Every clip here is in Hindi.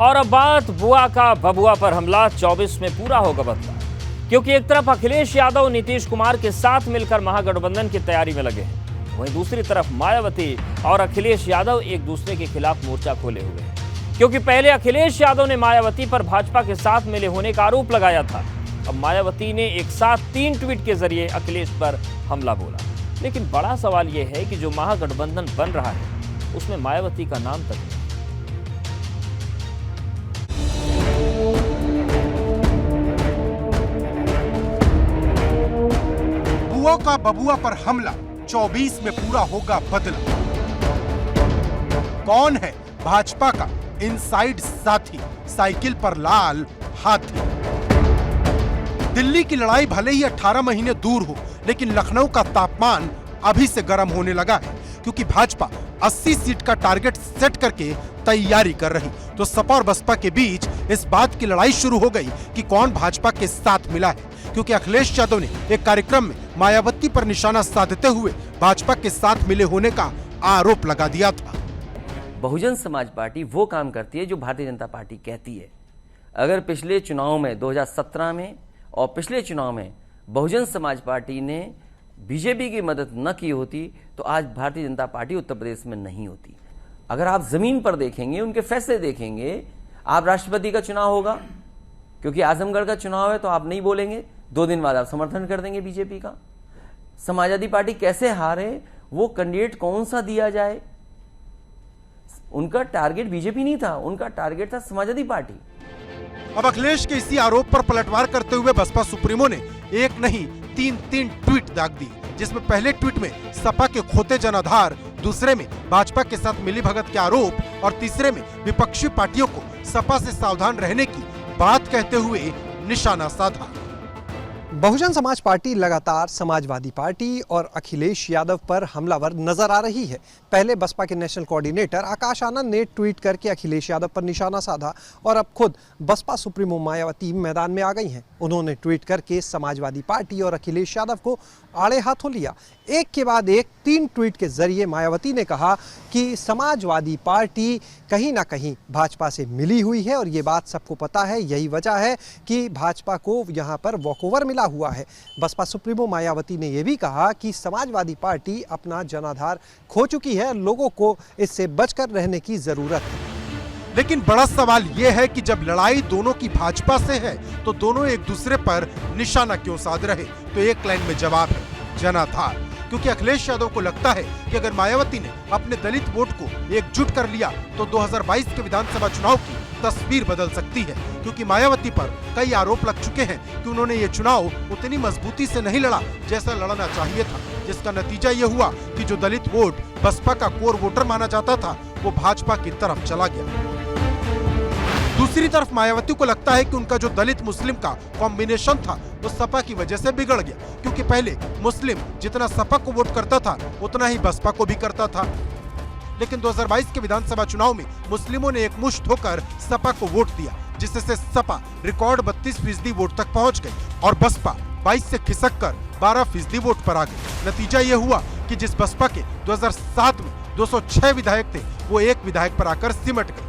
और अब बात बुआ का बबुआ पर हमला 24 में पूरा होगा बदला, क्योंकि एक तरफ अखिलेश यादव नीतीश कुमार के साथ मिलकर महागठबंधन की तैयारी में लगे हैं, वहीं दूसरी तरफ मायावती और अखिलेश यादव एक दूसरे के खिलाफ मोर्चा खोले हुए हैं। क्योंकि पहले अखिलेश यादव ने मायावती पर भाजपा के साथ मिले होने का आरोप लगाया था, अब मायावती ने एक साथ 3 ट्वीट के जरिए अखिलेश पर हमला बोला। लेकिन बड़ा सवाल यह है कि जो महागठबंधन बन रहा है उसमें मायावती का नाम तक नहीं। बुआ का बबुआ पर हमला 24 में पूरा होगा बदला। कौन है भाजपा का इनसाइड साथी, साइकिल पर लाल हाथी? दिल्ली की लड़ाई भले ही 18 महीने दूर हो, लेकिन लखनऊ का तापमान अभी से गर्म होने लगा है, क्योंकि भाजपा 80 सीट का टारगेट सेट करके तैयारी कर रही। तो सपा और बसपा के बीच इस बात की लड़ाई शुरू हो गई कि कौन भाजपा के साथ मिला है, क्योंकि अखिलेश यादव ने एक कार्यक्रम में मायावती पर निशाना साधते हुए भाजपा के साथ मिले होने का आरोप लगा दिया था। बहुजन समाज पार्टी वो काम करती है जो भारतीय जनता पार्टी कहती है। अगर पिछले चुनाव में 2017 में और पिछले चुनाव में बहुजन समाज पार्टी ने बीजेपी की मदद न की होती तो आज भारतीय जनता पार्टी उत्तर प्रदेश में नहीं होती। अगर आप जमीन पर देखेंगे, उनके फैसले देखेंगे, आप राष्ट्रपति का चुनाव होगा, क्योंकि आजमगढ़ का चुनाव है तो आप नहीं बोलेंगे, 2 दिन बाद आप समर्थन कर देंगे बीजेपी का। समाजवादी पार्टी कैसे हारे, वो कैंडिडेट कौन सा दिया जाए, उनका टारगेट बीजेपी नहीं था, उनका टारगेट था समाजवादी पार्टी। अब अखिलेश के इसी आरोप पर पलटवार करते हुए बसपा सुप्रीमो ने एक नहीं 3 ट्वीट दाग दी, जिसमें पहले ट्वीट में सपा के खोते जनाधार, दूसरे में भाजपा के साथ मिलीभगत के आरोप और तीसरे में विपक्षी पार्टियों को सपा से सावधान रहने की बात कहते हुए निशाना साधा। बहुजन समाज पार्टी लगातार समाजवादी पार्टी और अखिलेश यादव पर हमलावर नजर आ रही है। पहले बसपा के नेशनल कोऑर्डिनेटर आकाश आनंद ने ट्वीट करके अखिलेश यादव पर निशाना साधा और अब खुद बसपा सुप्रीमो मायावती मैदान में आ गई हैं। उन्होंने ट्वीट करके समाजवादी पार्टी और अखिलेश यादव को आड़े हाथों लिया। एक के बाद एक 3 ट्वीट के जरिए मायावती ने कहा कि समाजवादी पार्टी कहीं ना कहीं भाजपा से मिली हुई है और ये बात सबको पता है, यही वजह है कि भाजपा को यहाँ पर वॉकओवर मिला हुआ है। बसपा सुप्रीमो मायावती ने यह भी कहा कि समाजवादी पार्टी अपना जनाधार खो चुकी है, लोगों को इससे बचकर रहने की जरूरत है। लेकिन बड़ा सवाल यह है कि जब लड़ाई दोनों की भाजपा से है तो दोनों एक दूसरे पर निशाना क्यों साध रहे? तो एक लाइन में जवाब है, जनाधार। क्योंकि अखिलेश यादव को लगता है कि अगर मायावती ने अपने दलित वोट को एकजुट कर लिया तो 2022 के विधानसभा चुनाव की तस्वीर बदल सकती है, क्योंकि मायावती पर कई आरोप लग चुके हैं कि उन्होंने ये चुनाव उतनी मजबूती से नहीं लड़ा जैसा लड़ना चाहिए था, जिसका नतीजा ये हुआ कि जो दलित वोट बसपा का कोर वोटर माना जाता था वो भाजपा की तरफ चला गया। दूसरी तरफ मायावती को लगता है कि उनका जो दलित मुस्लिम का कॉम्बिनेशन था वो सपा की वजह से बिगड़ गया, क्योंकि पहले मुस्लिम जितना सपा को वोट करता था उतना ही बसपा को भी करता था। लेकिन 2022 के विधानसभा चुनाव में मुस्लिमों ने एकमुश्त होकर सपा को वोट दिया, जिससे सपा रिकॉर्ड 32% वोट तक पहुंच गई और बसपा 22 से खिसक कर 12% वोट पर आ गई। नतीजा ये हुआ कि जिस बसपा के 2007 में 206 विधायक थे वो 1 विधायक पर आकर सिमट गए।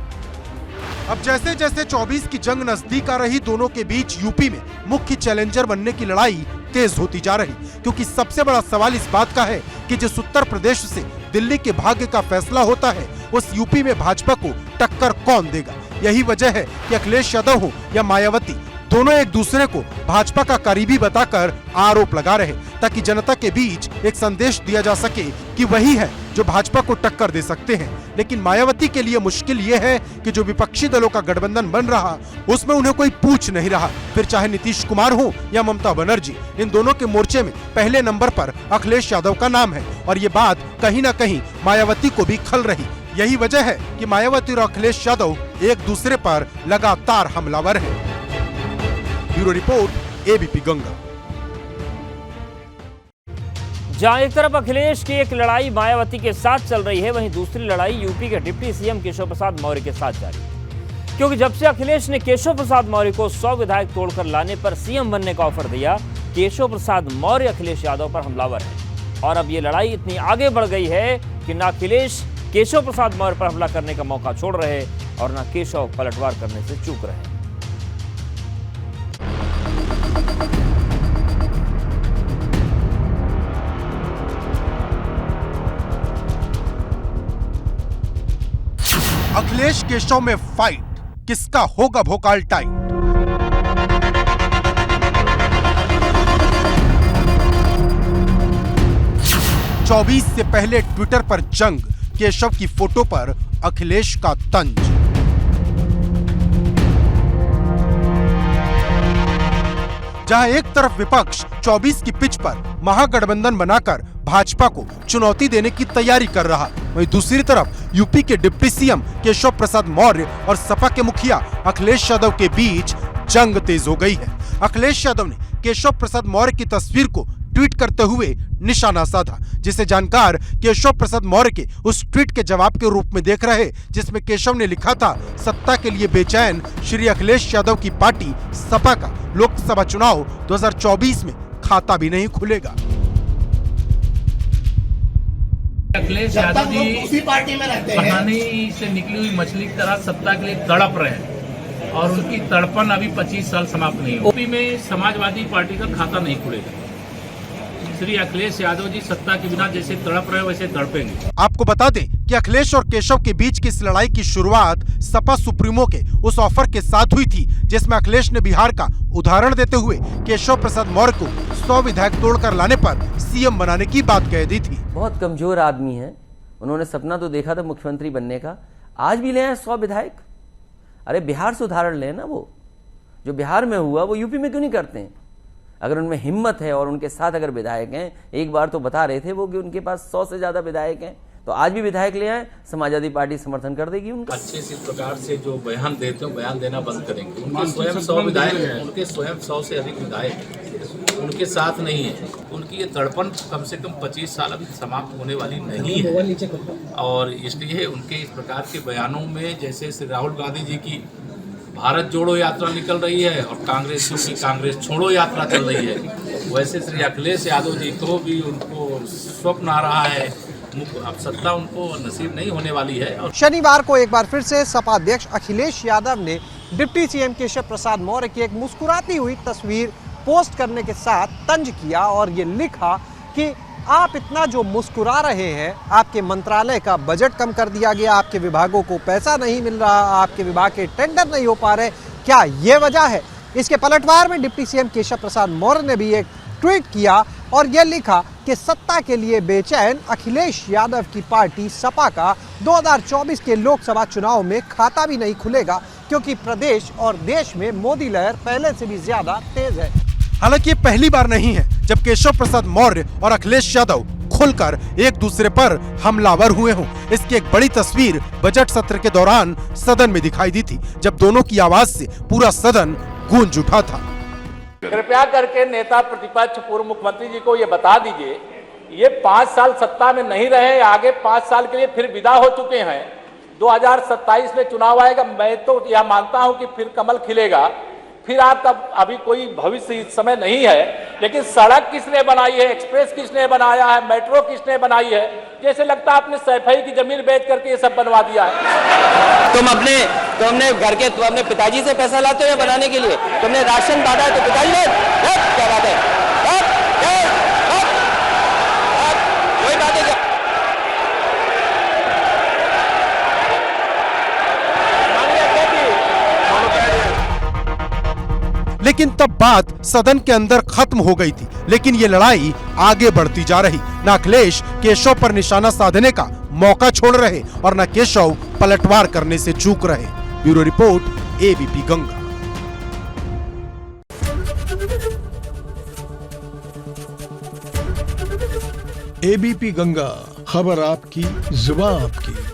अब जैसे जैसे 24 की जंग नजदीक आ रही, दोनों के बीच यूपी में मुख्य चैलेंजर बनने की लड़ाई तेज होती जा रही, क्योंकि सबसे बड़ा सवाल इस बात का है कि जिस उत्तर प्रदेश से दिल्ली के भाग्य का फैसला होता है उस यूपी में भाजपा को टक्कर कौन देगा। यही वजह है कि अखिलेश यादव हो या मायावती, दोनों एक दूसरे को भाजपा का करीबी बताकर आरोप लगा रहे, ताकि जनता के बीच एक संदेश दिया जा सके कि वही है जो भाजपा को टक्कर दे सकते हैं। लेकिन मायावती के लिए मुश्किल ये है कि जो विपक्षी दलों का गठबंधन बन रहा उसमें उन्हें कोई पूछ नहीं रहा, फिर चाहे नीतीश कुमार हो या ममता बनर्जी, इन दोनों के मोर्चे में पहले नंबर पर अखिलेश यादव का नाम है और ये बात कहीं ना कहीं मायावती को भी खल रही। यही वजह है कि मायावती और अखिलेश यादव एक दूसरे पर लगातार हमलावर है। Bureau report, ABP Ganga. जहां एक तरफ अखिलेश की एक लड़ाई मायावती के साथ चल रही है, वहीं दूसरी लड़ाई यूपी के डिप्टी सीएम केशव प्रसाद मौर्य के साथ जारी है। क्योंकि जब से अखिलेश ने केशव प्रसाद मौर्य को 100 विधायक तोड़कर लाने पर सीएम बनने का ऑफर दिया, केशव प्रसाद मौर्य अखिलेश यादव पर हमलावर है। और अब ये लड़ाई इतनी आगे बढ़ गई है कि न अखिलेश केशव प्रसाद मौर्य पर हमला करने का मौका छोड़ रहे और न केशव पलटवार करने से चूक रहे। अखिलेश केशव में फाइट, किसका होगा भोकाल टाइट? चौबीस से पहले ट्विटर पर जंग, केशव की फोटो पर अखिलेश का तंज। जहां एक तरफ विपक्ष 24 की पिच पर महागठबंधन बनाकर भाजपा को चुनौती देने की तैयारी कर रहा, वहीं दूसरी तरफ यूपी के डिप्टी सीएम केशव प्रसाद मौर्य और सपा के मुखिया अखिलेश यादव के बीच जंग तेज हो गई है। अखिलेश यादव ने केशव प्रसाद मौर्य की तस्वीर को ट्वीट करते हुए निशाना साधा, जिसे जानकार केशव प्रसाद मौर्य के उस ट्वीट के जवाब के रूप में देख रहे, जिसमें केशव ने लिखा था, सत्ता के लिए बेचैन श्री अखिलेश यादव की पार्टी सपा का लोकसभा चुनाव 2024 में खाता भी नहीं खुलेगा। अखिलेश यादव जी उसी पार्टी में रहते हैं, कहानी से निकली हुई मछली की तरह सत्ता के लिए तड़प रहे हैं और उनकी तड़पन अभी 25 साल समाप्त नहीं हुई। यूपी में समाजवादी पार्टी का खाता नहीं खुलेगा। श्री अखिलेश यादव जी सत्ता के बिना जैसे तड़प रहे वैसे तड़पेंगे। आपको बता दें कि अखिलेश और केशव के बीच की इस लड़ाई की शुरुआत सपा सुप्रीमो के उस ऑफर के साथ हुई थी, जिसमें अखिलेश ने बिहार का उदाहरण देते हुए केशव प्रसाद मौर्य को 100 विधायक तोड़कर लाने पर सीएम बनाने की बात कह दी थी। बहुत कमजोर आदमी है, उन्होंने सपना तो देखा था मुख्यमंत्री बनने का, आज भी ले आए 100 विधायक। अरे बिहार से उदाहरण लें ना, वो जो बिहार में हुआ वो यूपी में क्यों नहीं करते हैं? अगर उनमें हिम्मत है और उनके साथ अगर विधायक हैं, एक बार तो बता रहे थे वो कि उनके पास 100 से ज्यादा विधायक हैं, तो आज भी विधायक ले आए, समाजवादी पार्टी समर्थन कर देगी उनका। अच्छे से इस प्रकार से जो बयान देते हो बयान देना बंद करेंगे। उनके स्वयं 100 विधायक हैं, उनके स्वयं 100 से अधिक विधायक हैं, उनके साथ नहीं है। उनकी ये तड़पन कम से कम 25 साल अभी समाप्त होने वाली नहीं है और इसलिए उनके इस प्रकार के बयानों में, जैसे श्री राहुल गांधी जी की भारत जोड़ो यात्रा निकल रही है और कांग्रेसियों की कांग्रेस छोड़ो यात्रा चल रही है, वैसे श्री अखिलेश यादव जी को भी उनको स्वप्न आ रहा है, अब सत्ता उनको नसीब नहीं होने वाली है। और शनिवार को एक बार फिर से सपा अध्यक्ष अखिलेश यादव ने डिप्टी सीएम केशव प्रसाद मौर्य की एक मुस्कुराती हुई तस्वीर पोस्ट करने के साथ तंज किया और ये लिखा कि आप इतना जो मुस्कुरा रहे हैं, आपके मंत्रालय का बजट कम कर दिया गया, आपके विभागों को पैसा नहीं मिल रहा, आपके विभाग के टेंडर नहीं हो पा रहे, क्या ये वजह है? इसके पलटवार में डिप्टी सीएम केशव प्रसाद मौर्य ने भी एक ट्वीट किया और यह लिखा कि सत्ता के लिए बेचैन अखिलेश यादव की पार्टी सपा का 2024 के लोकसभा चुनाव में खाता भी नहीं खुलेगा, क्योंकि प्रदेश और देश में मोदी लहर पहले से भी ज्यादा तेज है। हालांकि ये पहली बार नहीं है जब केशव प्रसाद मौर्य और अखिलेश यादव खुलकर एक दूसरे पर हमलावर हुए हों। इसकी एक बड़ी तस्वीर बजट सत्र के दौरान सदन में दिखाई दी थी, जब दोनों की आवाज से पूरा सदन गूंज उठा था। कृपया करके नेता प्रतिपक्ष पूर्व मुख्यमंत्री जी को ये बता दीजिए, ये 5 साल सत्ता में नहीं रहे, आगे 5 साल के लिए फिर विदा हो चुके हैं। 2027 में चुनाव आएगा, मैं तो यह मानता हूं कि फिर कमल खिलेगा, फिर आपका अभी कोई भविष्य इस समय नहीं है, लेकिन सड़क किसने बनाई है, एक्सप्रेस किसने बनाया है, मेट्रो किसने बनाई है? जैसे लगता है आपने सैफई की जमीन बेच करके ये सब बनवा दिया है। तुम अपने अपने पिताजी से पैसा लाते हो या बनाने के लिए? तुमने राशन बांटा है तो पिताजी ने क्या बात है? कोई बात है क्या? लेकिन तब बात सदन के अंदर खत्म हो गई थी, लेकिन ये लड़ाई आगे बढ़ती जा रही। न अखिलेश केशव पर निशाना साधने का मौका छोड़ रहे और न केशव पलटवार करने से चूक रहे। Bureau report, ABP Ganga. ABP Ganga, खबर आपकी, जुबान आपकी।